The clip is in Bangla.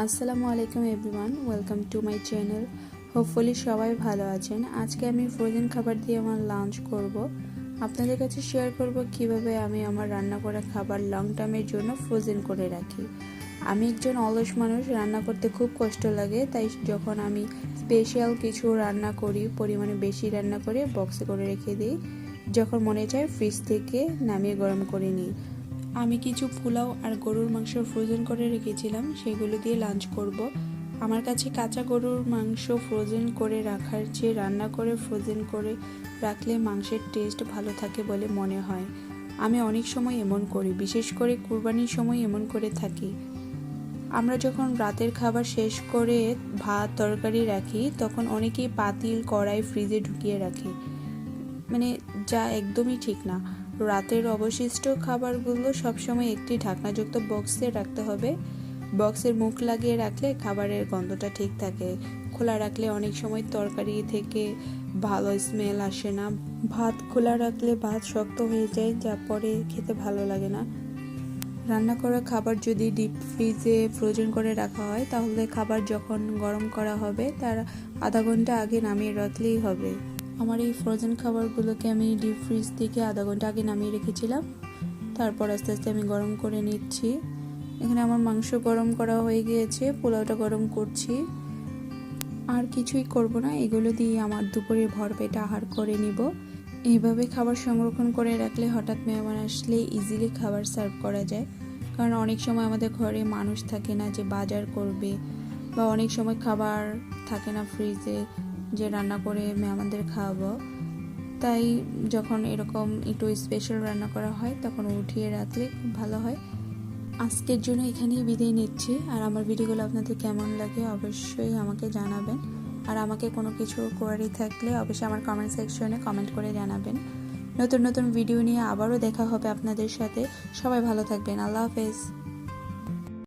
আসসালামু আলাইকুম everyone, welcome to my channel. Hopefully সবাই ভালো আছেন। আজকে আমি ফ্রোজেন খাবার দিয়ে আমার লাঞ্চ করব। আপনাদের কাছে শেয়ার করব কিভাবে আমি আমার রান্না করা খাবার লং টাইমের জন্য ফ্রোজেন করে রাখি। আমি একজন অলস মানুষ, রান্না করতে খুব কষ্ট লাগে, তাই যখন আমি স্পেশাল কিছু রান্না করি পরিমাণে বেশি রান্না করে বক্সে করে রেখে দিই, যখন মনে চায় ফ্রিজ থেকে নামিয়ে গরম করে নিই। আমি কিছু পোলাও আর গরুর মাংস ফ্রোজেন করে রেখেছিলাম, সেগুলো দিয়ে লাঞ্চ করব। আমার কাছে কাঁচা গরুর মাংস ফ্রোজেন করে রাখার চেয়ে রান্না করে ফ্রোজেন করে রাখলে মাংসের টেস্ট ভালো থাকে বলে মনে হয়। আমি অনেক সময় এমন করি, বিশেষ করে কুরবানির সময় এমন করে থাকি। আমরা যখন রাতের খাবার শেষ করে ভাত তরকারি রাখি, তখন অনেকেই পাতিল কড়াই ফ্রিজে ঢুকিয়ে রাখে, যা একদমই ঠিক না। রাতের অবশিষ্ট খাবারগুলো সবসময় একটি ঢাকনাযুক্ত বক্সে রাখতে হবে। বক্সের মুখ লাগিয়ে রাখলে খাবারের গন্ধটা ঠিক থাকে। খোলা রাখলে অনেক সময় তরকারি থেকে ভালো স্মেল আসে না। ভাত খোলা রাখলে ভাত শক্ত হয়ে যায়, যা পরে খেতে ভালো লাগে না। রান্না করা খাবার যদি ডিপ ফ্রিজে ফ্রোজেন করে রাখা হয়, তাহলে খাবার যখন গরম করা হবে তার আধা ঘন্টা আগে নামিয়ে রাখলেই হবে। আমার এই ফ্রোজেন খাবারগুলোকে আমি ডিপ ফ্রিজ থেকে আধা ঘন্টা আগে নামিয়ে রেখেছিলাম। তারপর আস্তে আস্তে আমি গরম করে নিচ্ছি। এখানে আমার মাংস গরম করা হয়ে গিয়েছে, পোলাওটা গরম করছি। আর কিছুই করব না, এগুলো দিয়ে আমার দুপুরে ভরপেট আহার করে নিব। এইভাবে খাবার সংরক্ষণ করে রাখলে হঠাৎ মেহমান আসলে ইজিলি খাবার সার্ভ করা যায়। কারণ অনেক সময় আমাদের ঘরে মানুষ থাকে না যে বাজার করবে, বা অনেক সময় খাবার থাকে না ফ্রিজে যে রান্না করে মেহমানদের খাওয়াবো। তাই যখন এরকম একটু স্পেশাল রান্না করা হয়, তখন উঠিয়ে রাখলে খুব ভালো হয়। আজকের জন্য এখানেই বিদায় নিচ্ছি। আর আমার ভিডিওগুলো আপনাদের কেমন লাগে অবশ্যই আমাকে জানাবেন। আর আমাকে কোনো কিছু কোয়ারি থাকলে অবশ্যই আমার কমেন্ট সেকশনে কমেন্ট করে জানাবেন। নতুন নতুন ভিডিও নিয়ে আবারও দেখা হবে আপনাদের সাথে। সবাই ভালো থাকবেন। আল্লাহ হাফেজ।